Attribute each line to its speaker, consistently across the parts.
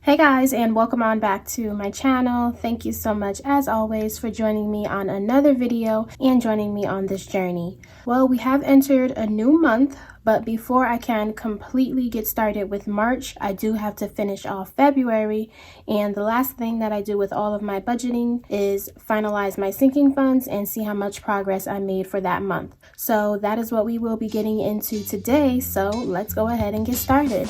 Speaker 1: Hey guys, and welcome on back to my channel. Thank you so much as always for joining me on another video and joining me on this journey. Well, we have entered a new month, but before I can completely get started with March, I do have to finish off February. And the last thing that I do with all of my budgeting is finalize my sinking funds and see how much progress I made for that month. So that is what we will be getting into today. So let's go ahead and get started.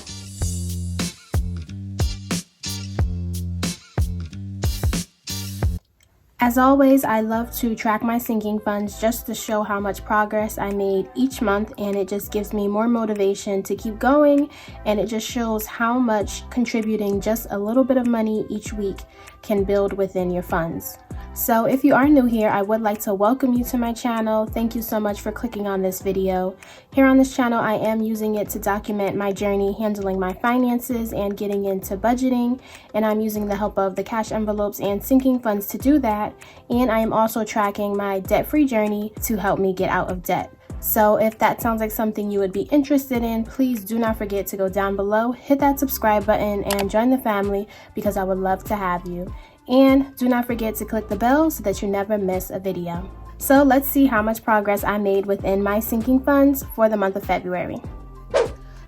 Speaker 1: As always, I love to track my sinking funds just to show how much progress I made each month, and it just gives me more motivation to keep going, and it just shows how much contributing just a little bit of money each week can build within your funds. So if you are new here, I would like to welcome you to my channel. Thank you so much for clicking on this video. Here on this channel, I am using it to document my journey handling my finances and getting into budgeting, and I'm using the help of the cash envelopes and sinking funds to do that. And I am also tracking my debt-free journey to help me get out of debt. So if that sounds like something you would be interested in, please do not forget to go down below, hit that subscribe button, and join the family because I would love to have you. And do not forget to click the bell so that you never miss a video. So let's see how much progress I made within my sinking funds for the month of February.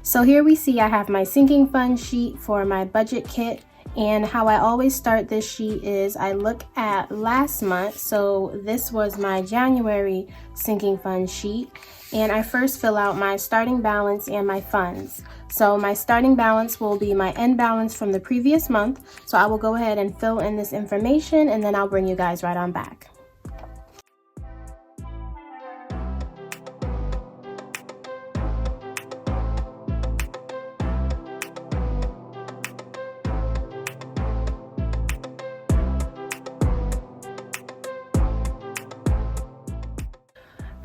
Speaker 1: So here we see I have my sinking fund sheet for my budget kit. And how I always start this sheet is I look at last month. So this was my January sinking fund sheet. And I first fill out my starting balance and my funds. So my starting balance will be my end balance from the previous month. So I will go ahead and fill in this information, and then I'll bring you guys right on back.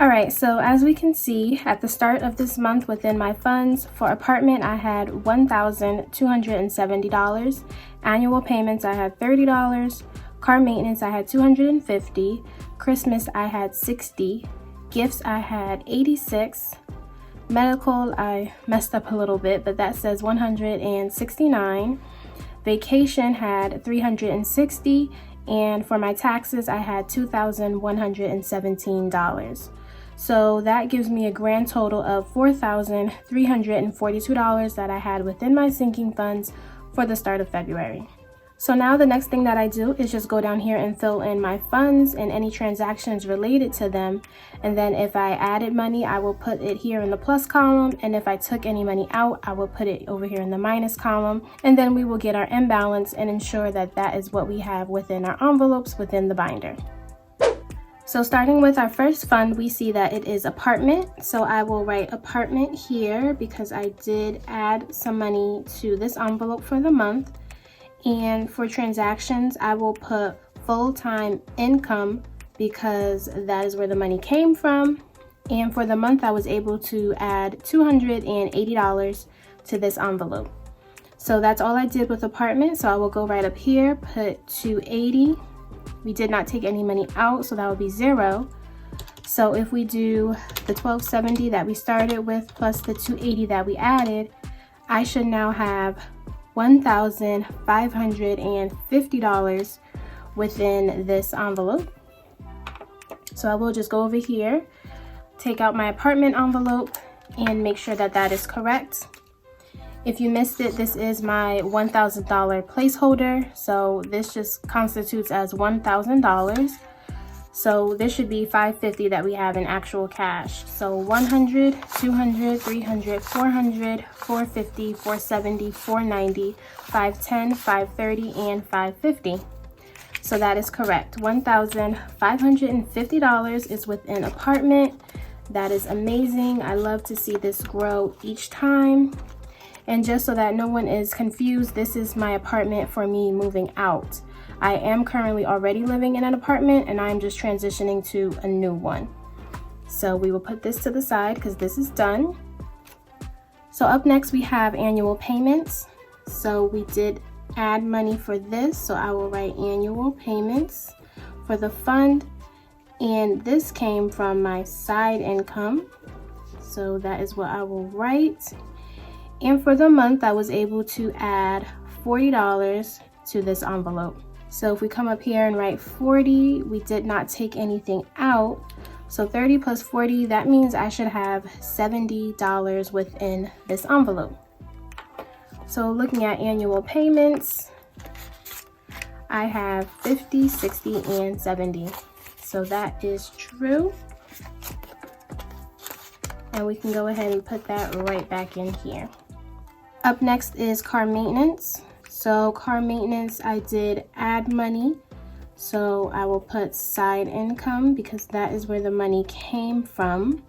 Speaker 1: Alright, so as we can see, at the start of this month within my funds, for apartment I had $1,270, annual payments I had $30, car maintenance I had $250, Christmas I had $60, gifts I had $86, medical I messed up a little bit, but that says $169, vacation had $360, and for my taxes I had $2,117. So that gives me a grand total of $4,342 that I had within my sinking funds for the start of February. So now the next thing that I do is just go down here and fill in my funds and any transactions related to them. And then if I added money, I will put it here in the plus column. And if I took any money out, I will put it over here in the minus column. And then we will get our end balance and ensure that that is what we have within our envelopes within the binder. So starting with our first fund, we see that it is apartment. So I will write apartment here because I did add some money to this envelope for the month. And for transactions, I will put full-time income because that is where the money came from. And for the month, I was able to add $280 to this envelope. So that's all I did with apartment. So I will go right up here, put $280. We did not take any money out, so that would be $0. So if we do the $1,270 that we started with plus the $280 that we added, I should now have $1,550 within this envelope. So I will just go over here, take out my apartment envelope, and make sure that that is correct. If you missed it, this is my $1,000 placeholder. So this just constitutes as $1,000. So this should be $550 that we have in actual cash. So 100, 200, 300, 400, 450, 470, 490, 510, 530, and 550. So that is correct. $1,550 is within apartment. That is amazing. I love to see this grow each time. And just so that no one is confused, this is my apartment for me moving out. I am currently already living in an apartment and I'm just transitioning to a new one. So we will put this to the side because this is done. So up next we have annual payments. So we did add money for this, so I will write annual payments for the fund. And this came from my side income. So that is what I will write. And for the month, I was able to add $40 to this envelope. So if we come up here and write 40, we did not take anything out. So 30 plus 40, that means I should have $70 within this envelope. So looking at annual payments, I have 50, 60, and 70. So that is true. And we can go ahead and put that right back in here. Up next is car maintenance. So car maintenance, I did add money. So I will put side income because that is where the money came from.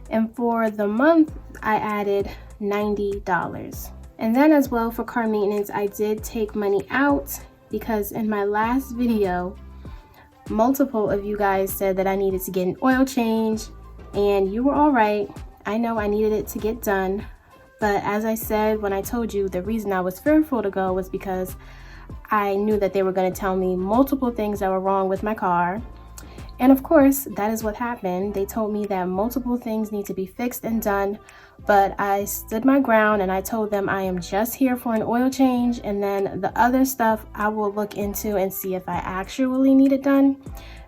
Speaker 1: And for the month, I added $90. And then as well for car maintenance, I did take money out because in my last video, multiple of you guys said that I needed to get an oil change, and you were all right. I know I needed it to get done. But as I said when I told you, the reason I was fearful to go was because I knew that they were going to tell me multiple things that were wrong with my car. And of course, that is what happened. They told me that multiple things need to be fixed and done, but I stood my ground and I told them I am just here for an oil change, and then the other stuff I will look into and see if I actually need it done,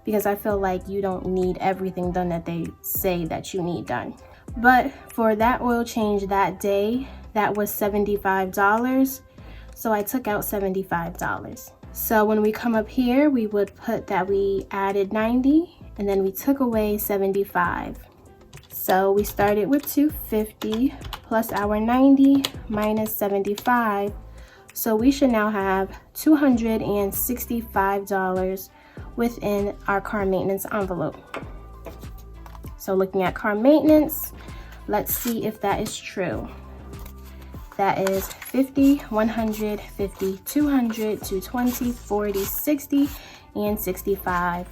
Speaker 1: because I feel like you don't need everything done that they say that you need done. But for that oil change that day, that was $75. So I took out $75. So when we come up here, we would put that we added 90 and then we took away 75. So we started with 250 plus our 90 minus 75. So we should now have $265 within our car maintenance envelope. So looking at car maintenance, let's see if that is true. That is 50, 100, 50, 200, 220, 40, 60, and 65.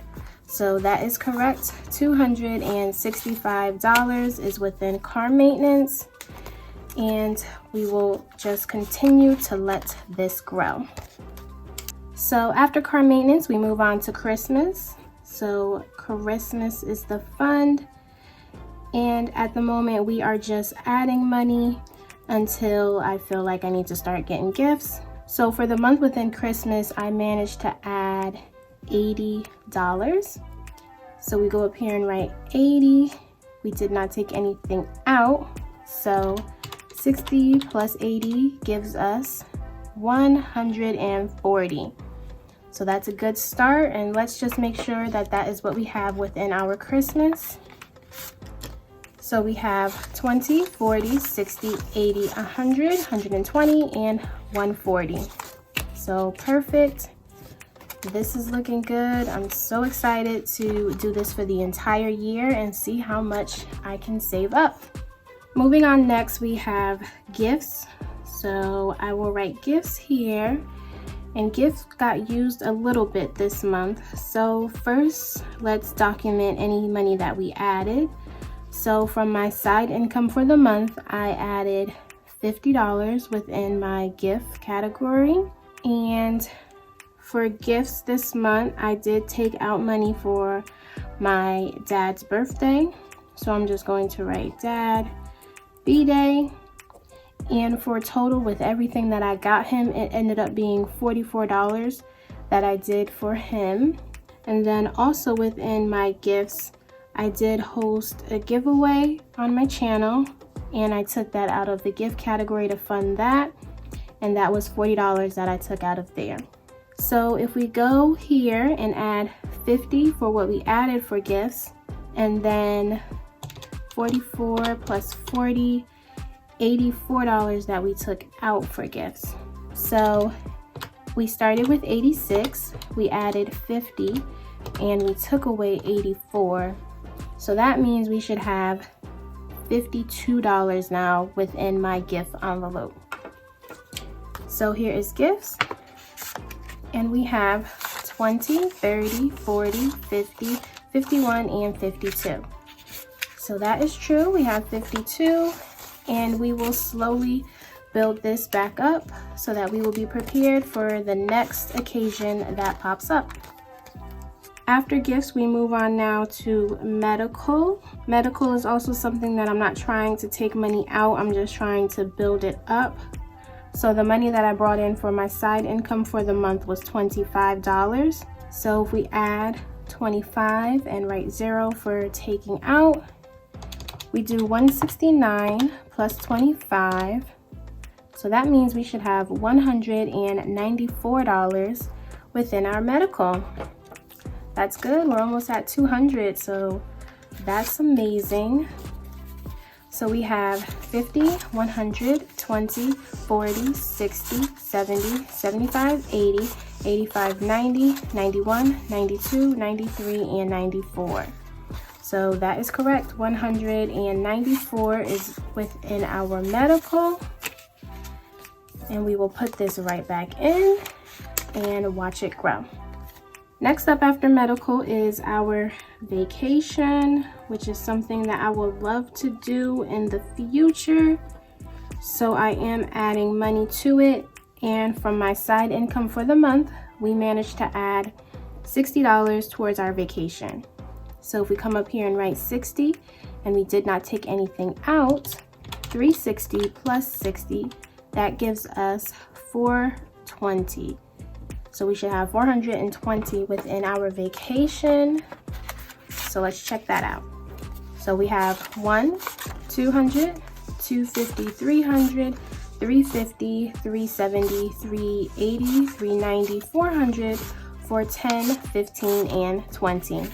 Speaker 1: So that is correct. $265 is within car maintenance, and we will just continue to let this grow. So after car maintenance, we move on to Christmas. So Christmas is the fund, and at the moment we are just adding money until I feel like I need to start getting gifts. So for the month within Christmas, I managed to add $80. So we go up here and write 80. We did not take anything out. So 60 plus 80 gives us 140. So that's a good start, and let's just make sure that that is what we have within our Christmas. So we have 20, 40, 60, 80, 100, 120, and 140. So perfect. This is looking good. I'm so excited to do this for the entire year and see how much I can save up. Moving on, next we have gifts. So I will write gifts here, and gifts got used a little bit this month. So first, let's document any money that we added. So from my side income for the month, I added $50 within my gift category. And for gifts this month, I did take out money for my dad's birthday. So I'm just going to write Dad B-Day. And for total with everything that I got him, it ended up being $44 that I did for him. And then also within my gifts, I did host a giveaway on my channel, and I took that out of the gift category to fund that, and that was $40 that I took out of there. So if we go here and add 50 for what we added for gifts, and then 44 plus 40, $84 that we took out for gifts. So we started with 86, we added 50, and we took away 84. So that means we should have $52 now within my gift envelope. So here is gifts, and we have 20, 30, 40, 50, 51, and 52. So that is true, we have 52, and we will slowly build this back up so that we will be prepared for the next occasion that pops up. After gifts, we move on now to medical. Medical is also something that I'm not trying to take money out, I'm just trying to build it up. So the money that I brought in for my side income for the month was $25. So if we add 25 and write 0 for taking out, we do 169 plus 25. So that means we should have $194 within our medical. That's good, we're almost at 200, so that's amazing. So we have 50, 100, 20, 40, 60, 70, 75, 80, 85, 90, 91, 92, 93, and 94. So that is correct, 194 is within our medical. And we will put this right back in and watch it grow. Next up after medical is our vacation, which is something that I would love to do in the future. So I am adding money to it. And from my side income for the month, we managed to add $60 towards our vacation. So if we come up here and write 60 and we did not take anything out, 360 plus 60, that gives us 420. So we should have 420 within our vacation. So let's check that out. So we have 1, 200, 250, 300, 350, 370, 380, 390, 400, 410, 15, and 20.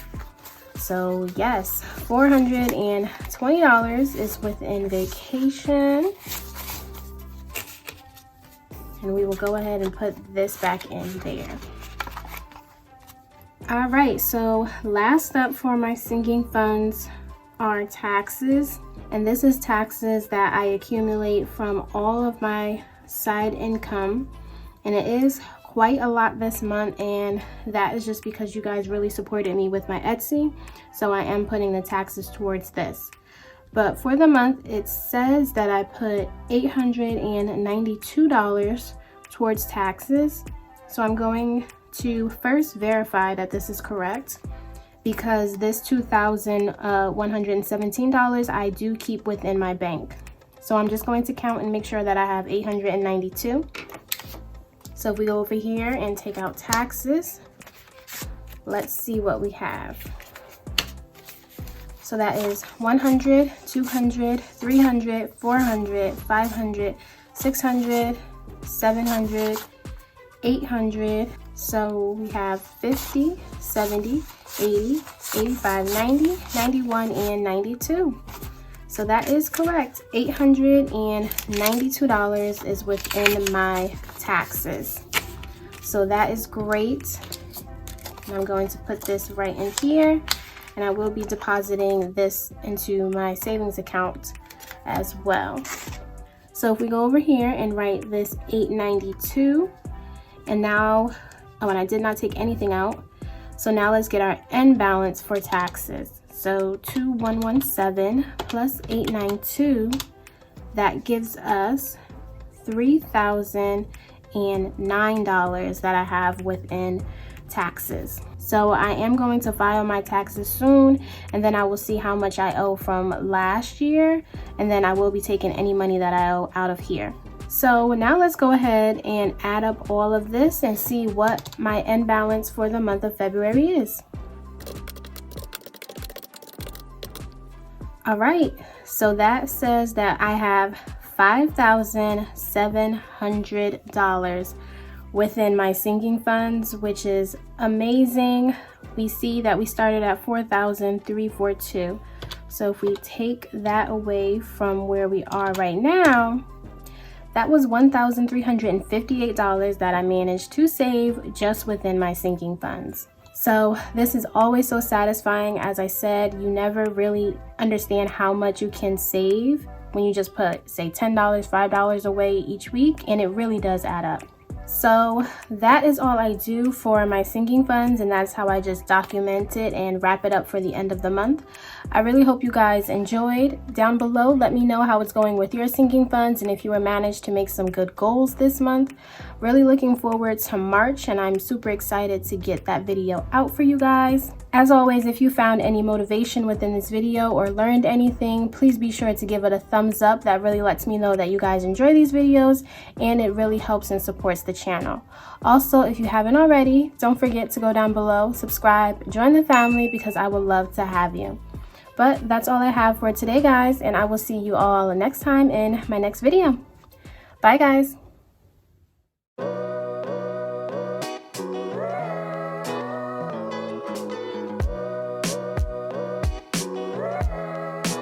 Speaker 1: So yes, $420 is within vacation. And we will go ahead and put this back in there. All right, so last up for my sinking funds are taxes. And this is taxes that I accumulate from all of my side income. And it is quite a lot this month, and that is just because you guys really supported me with my Etsy. So I am putting the taxes towards this. But for the month, it says that I put $892 towards taxes. So I'm going to first verify that this is correct, because this $2,117 I do keep within my bank. So I'm just going to count and make sure that I have 892. So if we go over here and take out taxes, let's see what we have. So that is 100, 200, 300, 400, 500, 600, 700, 800. So we have 50, 70, 80, 85, 90, 91, and 92. So that is correct. $892 is within my taxes. So that is great. And I'm going to put this right in here. And I will be depositing this into my savings account as well. So if we go over here and write this 892, and now, oh, and I did not take anything out. So now let's get our end balance for taxes. So 2117 plus 892, that gives us $3,009 that I have within taxes. So I am going to file my taxes soon, and then I will see how much I owe from last year, and then I will be taking any money that I owe out of here. So now let's go ahead and add up all of this and see what my end balance for the month of February is. All right, so that says that I have $5,700 within my sinking funds, which is amazing. We see that we started at 4,342. So if we take that away from where we are right now, that was $1,358 that I managed to save just within my sinking funds. So this is always so satisfying. As I said, you never really understand how much you can save when you just put, say, $10, $5 away each week, and it really does add up. So that is all I do for my sinking funds, and that's how I just document it and wrap it up for the end of the month. I really hope you guys enjoyed. Down below, let me know how it's going with your sinking funds and if you were managed to make some good goals this month. Really looking forward to March, and I'm super excited to get that video out for you guys. As always, if you found any motivation within this video or learned anything, please be sure to give it a thumbs up. That really lets me know that you guys enjoy these videos, and it really helps and supports the channel. Also, if you haven't already, don't forget to go down below, subscribe, join the family, because I would love to have you. But that's all I have for today, guys, and I will see you all next time in my next video. Bye, guys.